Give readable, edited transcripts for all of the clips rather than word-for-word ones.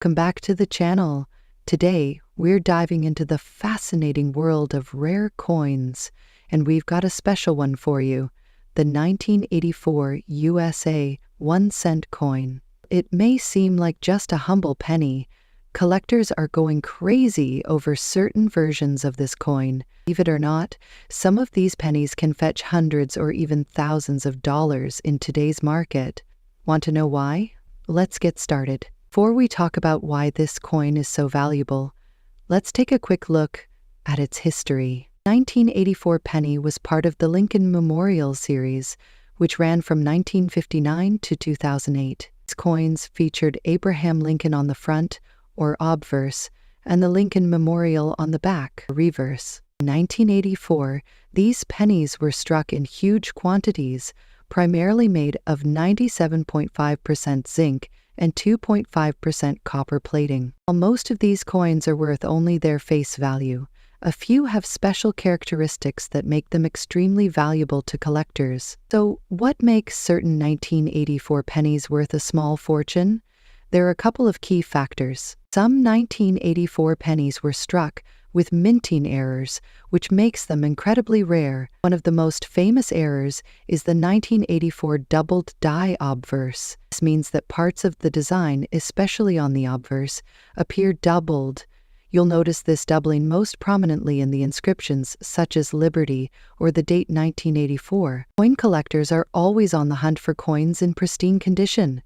Welcome back to the channel. Today, we're diving into the fascinating world of rare coins, and we've got a special one for you, the 1984 USA 1-cent coin. It may seem like just a humble penny. Collectors are going crazy over certain versions of this coin. Believe it or not, some of these pennies can fetch hundreds or even thousands of dollars in today's market. Want to know why? Let's get started. Before we talk about why this coin is so valuable, let's take a quick look at its history. The 1984 penny was part of the Lincoln Memorial series, which ran from 1959 to 2008. These coins featured Abraham Lincoln on the front, or obverse, and the Lincoln Memorial on the back, reverse. In 1984, these pennies were struck in huge quantities, primarily made of 97.5% zinc and 2.5% copper plating. While most of these coins are worth only their face value, a few have special characteristics that make them extremely valuable to collectors. So, what makes certain 1984 pennies worth a small fortune? There are a couple of key factors. Some 1984 pennies were struck with minting errors, which makes them incredibly rare. One of the most famous errors is the 1984 doubled die obverse. This means that parts of the design, especially on the obverse, appear doubled. You'll notice this doubling most prominently in the inscriptions, such as Liberty or the date 1984. Coin collectors are always on the hunt for coins in pristine condition.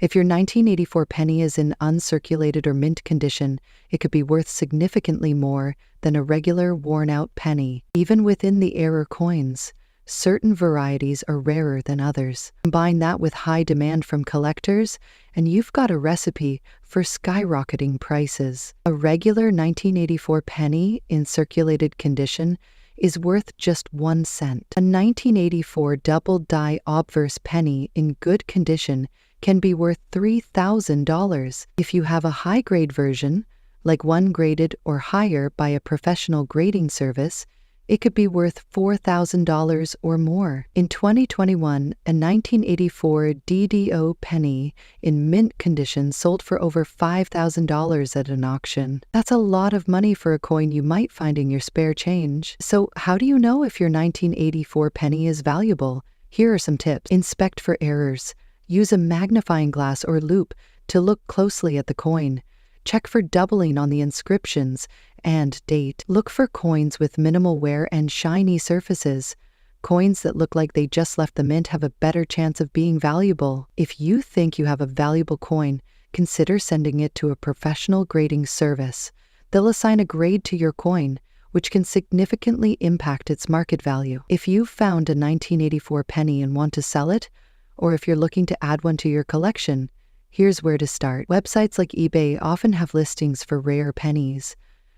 If your 1984 penny is in uncirculated or mint condition, it could be worth significantly more than a regular worn-out penny. Even within the error coins, certain varieties are rarer than others. Combine that with high demand from collectors, and you've got a recipe for skyrocketing prices. A regular 1984 penny in circulated condition is worth just 1 cent. A 1984 double die obverse penny in good condition can be worth $3,000. If you have a high-grade version, like one graded or higher by a professional grading service, it could be worth $4,000 or more. In 2021, a 1984 DDO penny in mint condition sold for over $5,000 at an auction. That's a lot of money for a coin you might find in your spare change. So how do you know if your 1984 penny is valuable? Here are some tips. Inspect for errors. Use a magnifying glass or loupe to look closely at the coin. Check for doubling on the inscriptions and date. Look for coins with minimal wear and shiny surfaces. Coins that look like they just left the mint have a better chance of being valuable. If you think you have a valuable coin, consider sending it to a professional grading service. They'll assign a grade to your coin, which can significantly impact its market value. If you've found a 1984 penny and want to sell it, or if you're looking to add one to your collection, here's where to start. Websites like eBay often have listings for rare pennies.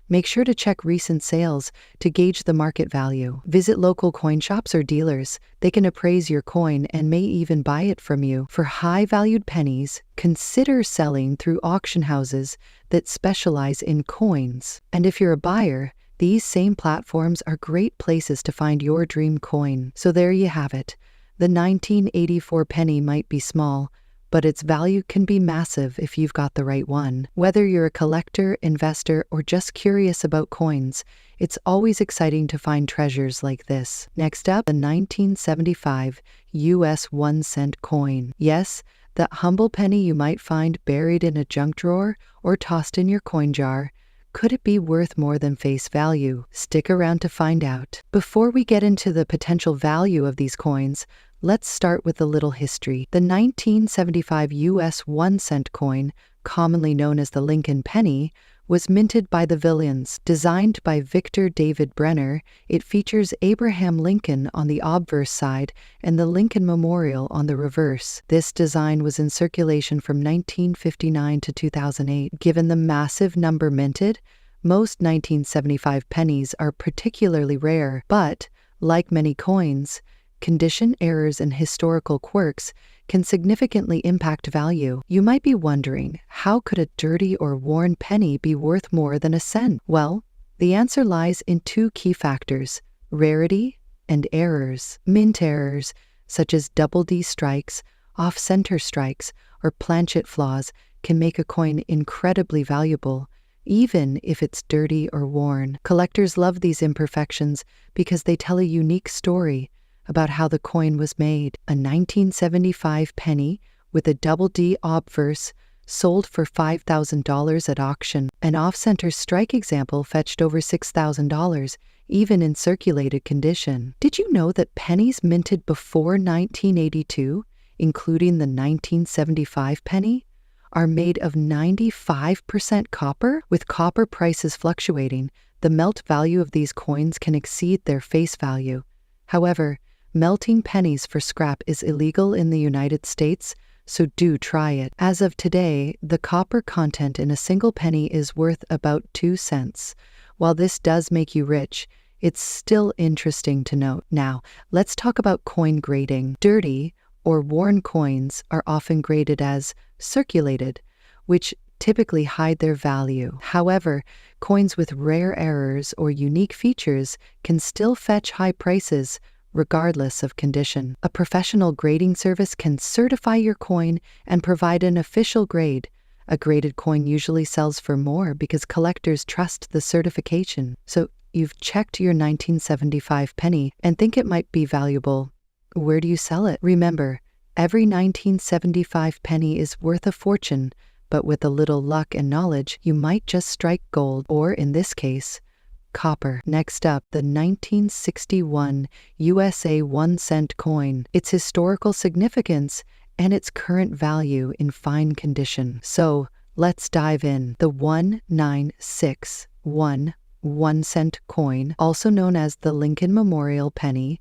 Make sure to check recent sales to gauge the market value. Visit local coin shops or dealers. They can appraise your coin and may even buy it from you. For high-valued pennies, consider selling through auction houses that specialize in coins. And if you're a buyer, these same platforms are great places to find your dream coin. So there you have it. The 1984 penny might be small, but its value can be massive if you've got the right one. Whether you're a collector, investor, or just curious about coins, it's always exciting to find treasures like this. Next up, the 1975 US 1-cent coin. Yes, that humble penny you might find buried in a junk drawer or tossed in your coin jar. Could it be worth more than face value? Stick around to find out. Before we get into the potential value of these coins, let's start with a little history. The 1975 US 1-cent coin, commonly known as the Lincoln penny, was minted by the Villains. Designed by Victor David Brenner, it features Abraham Lincoln on the obverse side and the Lincoln Memorial on the reverse. This design was in circulation from 1959 to 2008. Given the massive number minted, most 1975 pennies are particularly rare, but, like many coins, condition errors and historical quirks can significantly impact value. You might be wondering, how could a dirty or worn penny be worth more than a cent? Well, the answer lies in two key factors: rarity and errors. Mint errors, such as double D strikes, Off-center strikes or planchet flaws can make a coin incredibly valuable, even if it's dirty or worn. Collectors love these imperfections because they tell a unique story about how the coin was made. A 1975 penny with a double D obverse sold for $5,000 at auction. An off-center strike example fetched over $6,000, even in circulated condition. Did you know that pennies minted before 1982, including the 1975 penny, are made of 95% copper? With copper prices fluctuating, the melt value of these coins can exceed their face value. However, melting pennies for scrap is illegal in the United States, so do try it. As of today, the copper content in a single penny is worth about 2 cents. While this does make you rich, it's still interesting to note. Now, let's talk about coin grading. Dirty or worn coins are often graded as circulated, which typically hide their value. However, coins with rare errors or unique features can still fetch high prices regardless of condition. A professional grading service can certify your coin and provide an official grade. A graded coin usually sells for more because collectors trust the certification. So you've checked your 1975 penny and think it might be valuable. Where do you sell it? Remember, every 1975 penny is worth a fortune, but with a little luck and knowledge, you might just strike gold, or in this case, copper. Next up, the 1961 USA 1-cent coin. Its historical significance and its current value in fine condition. So, let's dive in. The 1961 1-cent coin, also known as the Lincoln Memorial penny,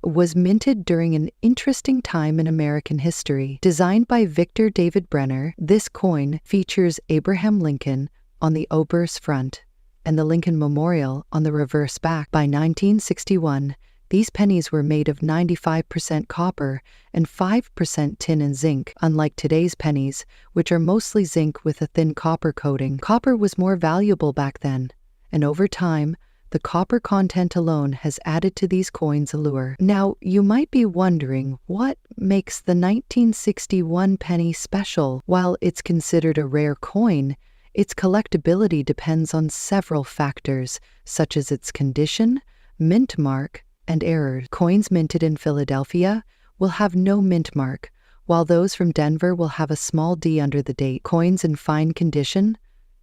was minted during an interesting time in American history. Designed by Victor David Brenner, this coin features Abraham Lincoln on the obverse front and the Lincoln Memorial on the reverse back. By 1961, these pennies were made of 95% copper and 5% tin and zinc, unlike today's pennies, which are mostly zinc with a thin copper coating. Copper was more valuable back then, and over time, the copper content alone has added to these coins' allure. Now, you might be wondering what makes the 1961 penny special. While it's considered a rare coin, its collectability depends on several factors, such as its condition, mint mark, and error. Coins minted in Philadelphia will have no mint mark, while those from Denver will have a small D under the date. Coins in fine condition,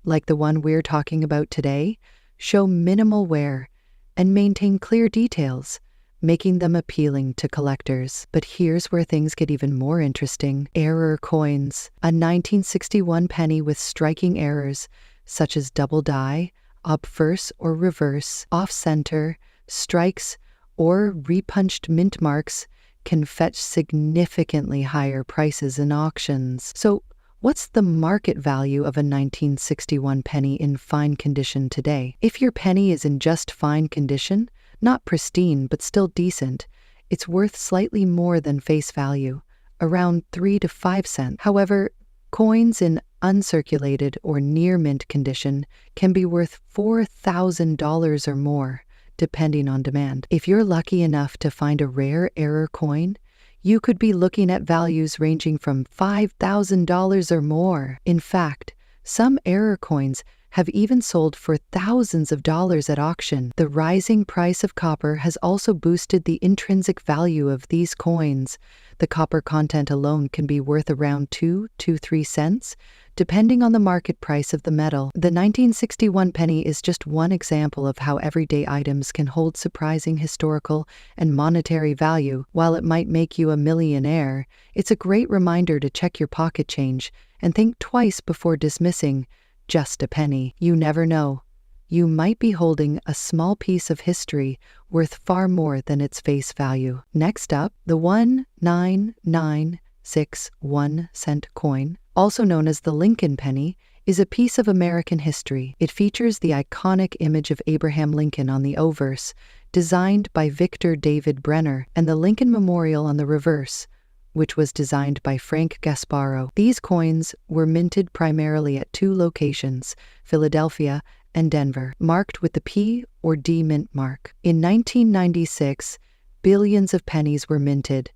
like the one we're talking about today, show minimal wear and maintain clear details, making them appealing to collectors. But here's where things get even more interesting. Error coins. A 1961 penny with striking errors, such as double die, obverse or reverse, off-center, strikes, or repunched mint marks, can fetch significantly higher prices in auctions. So, what's the market value of a 1961 penny in fine condition today? If your penny is in just fine condition, not pristine but still decent, it's worth slightly more than face value, around 3 to 5 cents. However, coins in uncirculated or near mint condition can be worth $4,000 or more, depending on demand. If you're lucky enough to find a rare error coin, you could be looking at values ranging from $5,000 or more. In fact, some error coins have even sold for thousands of dollars at auction. The rising price of copper has also boosted the intrinsic value of these coins. The copper content alone can be worth around 2 to 3 cents, depending on the market price of the metal. The 1961 penny is just one example of how everyday items can hold surprising historical and monetary value. While it might make you a millionaire, it's a great reminder to check your pocket change and think twice before dismissing just a penny. You never know. You might be holding a small piece of history worth far more than its face value. Next up, the 1961 cent coin, also known as the Lincoln penny, is a piece of American history. It features the iconic image of Abraham Lincoln on the obverse, designed by Victor David Brenner, and the Lincoln Memorial on the reverse, which was designed by Frank Gasparo. These coins were minted primarily at 2 locations, Philadelphia and Denver, marked with the P or D mint mark. In 1996, billions of pennies were minted,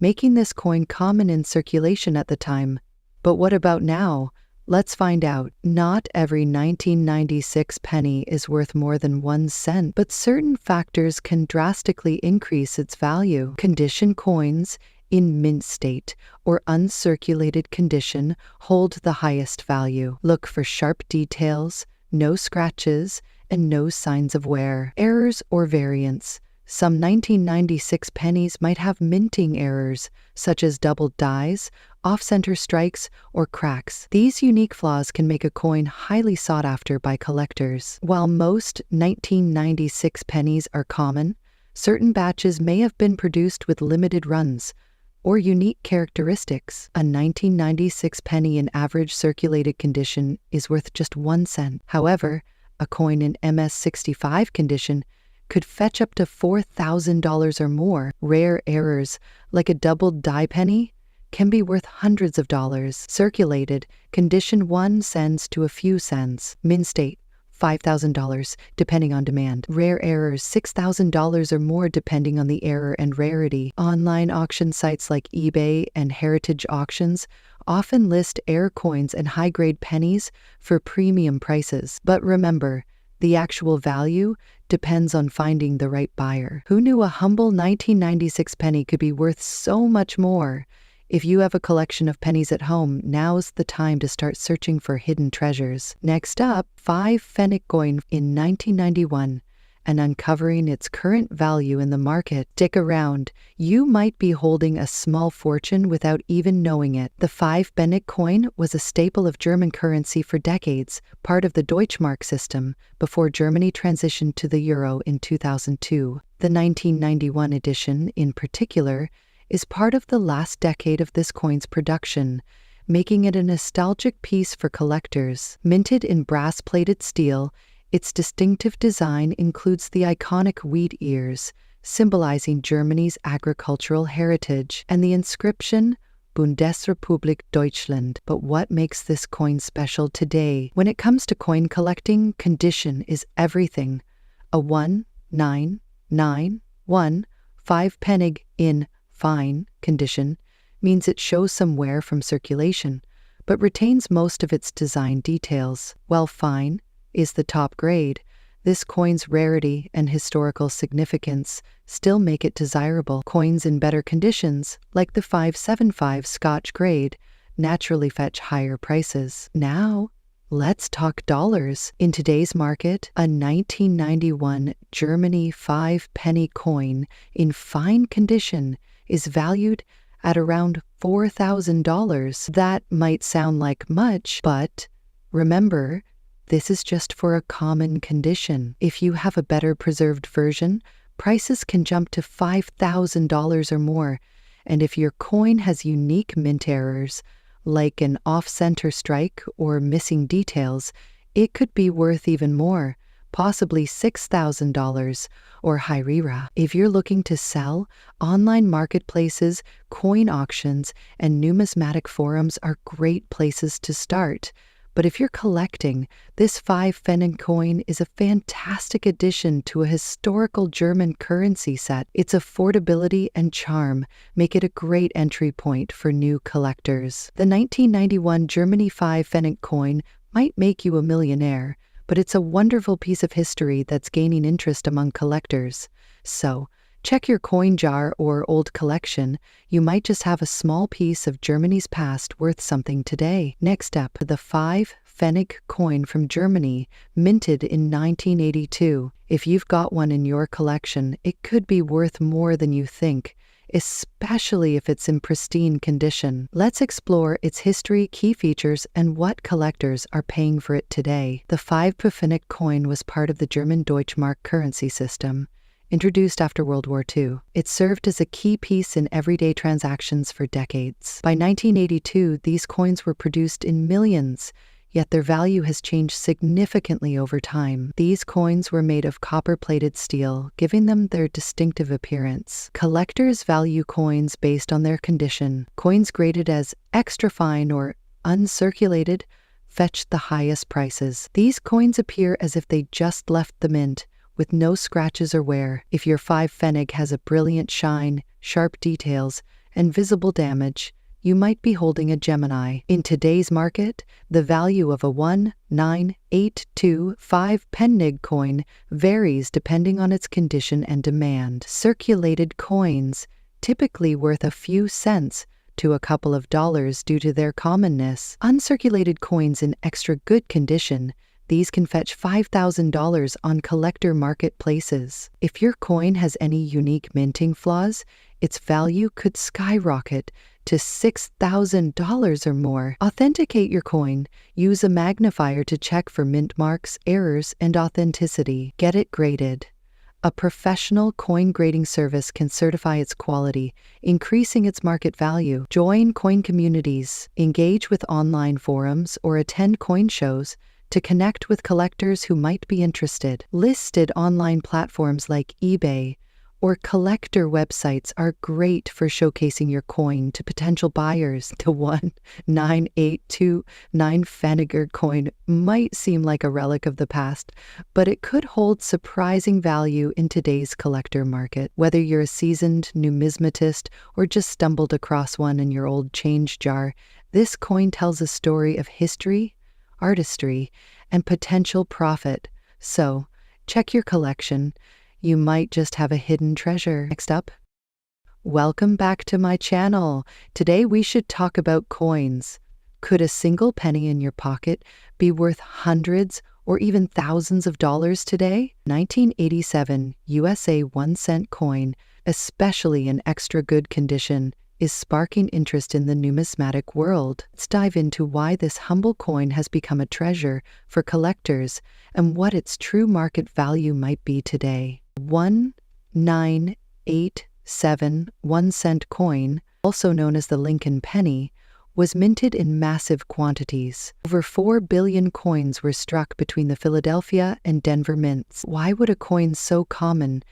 making this coin common in circulation at the time. But what about now? Let's find out. Not every 1996 penny is worth more than 1 cent, but certain factors can drastically increase its value. Condition coins in mint state or uncirculated condition hold the highest value. Look for sharp details, no scratches, and no signs of wear. Errors or variants. Some 1996 pennies might have minting errors, such as doubled dies, off-center strikes, or cracks. These unique flaws can make a coin highly sought after by collectors. While most 1996 pennies are common, certain batches may have been produced with limited runs or unique characteristics. A 1996 penny in average circulated condition is worth just 1 cent. However, a coin in MS65 condition could fetch up to $4,000 or more. Rare errors, like a doubled die penny, can be worth hundreds of dollars. Circulated, condition 1 cents to a few cents. Mint state, $5,000, depending on demand. Rare errors, $6,000 or more depending on the error and rarity. Online auction sites like eBay and Heritage Auctions often list error coins and high-grade pennies for premium prices. But remember, the actual value depends on finding the right buyer. Who knew a humble 1996 penny could be worth so much more? If you have a collection of pennies at home, now's the time to start searching for hidden treasures. Next up, 5 pfennig coin in 1991 and uncovering its current value in the market. Stick around. You might be holding a small fortune without even knowing it. The 5 pfennig coin was a staple of German currency for decades, part of the Deutschmark system, before Germany transitioned to the euro in 2002. The 1991 edition, in particular, is part of the last decade of this coin's production, making it a nostalgic piece for collectors. Minted in brass-plated steel, its distinctive design includes the iconic wheat ears, symbolizing Germany's agricultural heritage, and the inscription Bundesrepublik Deutschland. But what makes this coin special today? When it comes to coin collecting, condition is everything. A 1991 5 pfennig in fine condition means it shows some wear from circulation, but retains most of its design details. While fine is the top grade, this coin's rarity and historical significance still make it desirable. Coins in better conditions, like the 575 Scotch grade, naturally fetch higher prices. Now, let's talk dollars. In today's market, a 1991 Germany 5 penny coin in fine condition is valued at around $4,000. That might sound like much, but remember, this is just for a common condition. If you have a better preserved version, prices can jump to $5,000 or more. And if your coin has unique mint errors, like an off-center strike or missing details, it could be worth even more, possibly $6,000 or higher. If you're looking to sell, online marketplaces, coin auctions, and numismatic forums are great places to start. But if you're collecting, this 5 pfennig coin is a fantastic addition to a historical German currency set. Its affordability and charm make it a great entry point for new collectors. The 1991 Germany 5 pfennig coin might make you a millionaire, but it's a wonderful piece of history that's gaining interest among collectors. So, check your coin jar or old collection. You might just have a small piece of Germany's past worth something today. Next up, the 5 pfennig coin from Germany, minted in 1982. If you've got one in your collection, it could be worth more than you think, especially if it's in pristine condition. Let's explore its history, key features, and what collectors are paying for it today. The 5 pfennig coin was part of the German Deutschmark currency system, introduced after World War II. It served as a key piece in everyday transactions for decades. By 1982, these coins were produced in millions, yet their value has changed significantly over time. These coins were made of copper-plated steel, giving them their distinctive appearance. Collectors value coins based on their condition. Coins graded as extra fine or uncirculated fetch the highest prices. These coins appear as if they just left the mint, with no scratches or wear. If your 5 pfennig has a brilliant shine, sharp details, and visible damage, you might be holding a Gemini. In today's market, the value of a 19825 pennig coin varies depending on its condition and demand. Circulated coins, typically worth a few cents to a couple of dollars due to their commonness. Uncirculated coins in extra good condition, these can fetch $5,000 on collector marketplaces. If your coin has any unique minting flaws, its value could skyrocket to $6,000 or more. Authenticate your coin. Use a magnifier to check for mint marks, errors, and authenticity. Get it graded. A professional coin grading service can certify its quality, increasing its market value. Join coin communities, engage with online forums, or attend coin shows to connect with collectors who might be interested. Listed online platforms like eBay or collector websites are great for showcasing your coin to potential buyers. The 19829 Feniger coin might seem like a relic of the past, but it could hold surprising value in today's collector market. Whether you're a seasoned numismatist or just stumbled across one in your old change jar, this coin tells a story of history, artistry, and potential profit. So, check your collection. You might just have a hidden treasure. Next up, welcome back to my channel. Today we should talk about coins. Could a single penny in your pocket be worth hundreds or even thousands of dollars today? 1987 USA 1-cent coin, especially in extra good condition, is sparking interest in the numismatic world. Let's dive into why this humble coin has become a treasure for collectors and what its true market value might be today. 1987 1-cent coin, also known as the Lincoln penny, was minted in massive quantities. Over 4 billion coins were struck between the Philadelphia and Denver mints. Why would a coin so common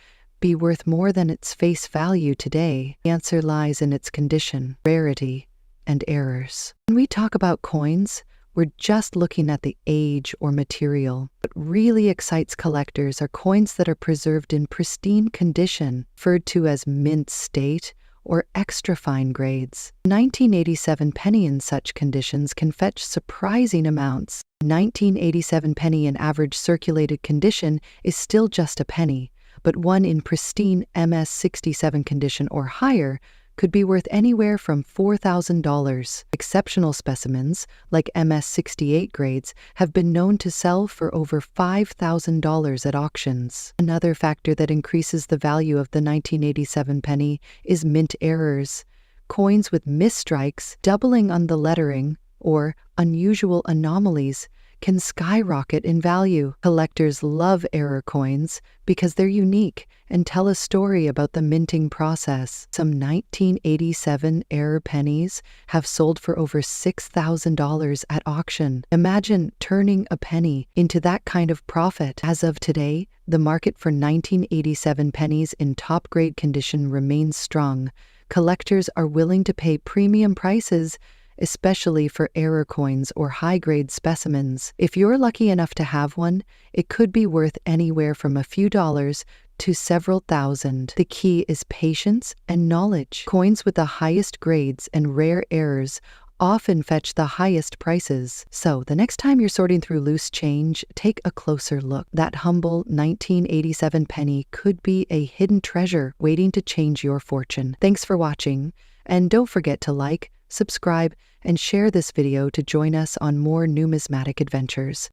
be worth more than its face value today? The answer lies in its condition, rarity, and errors. When we talk about coins, we're just looking at the age or material. What really excites collectors are coins that are preserved in pristine condition, referred to as mint state or extra fine grades. 1987 penny in such conditions can fetch surprising amounts. 1987 penny in average circulated condition is still just a penny, but one in pristine MS67 condition or higher could be worth anywhere from $4,000. Exceptional specimens, like MS68 grades, have been known to sell for over $5,000 at auctions. Another factor that increases the value of the 1987 penny is mint errors. Coins with misstrikes, doubling on the lettering, or unusual anomalies can skyrocket in value. Collectors love error coins because they're unique and tell a story about the minting process. Some 1987 error pennies have sold for over $6,000 at auction. Imagine turning a penny into that kind of profit. As of today, the market for 1987 pennies in top-grade condition remains strong. Collectors are willing to pay premium prices, especially for error coins or high-grade specimens. If you're lucky enough to have one, it could be worth anywhere from a few dollars to several thousand. The key is patience and knowledge. Coins with the highest grades and rare errors often fetch the highest prices. So, the next time you're sorting through loose change, take a closer look. That humble 1987 penny could be a hidden treasure waiting to change your fortune. Thanks for watching, and don't forget to like, subscribe, and share this video to join us on more numismatic adventures.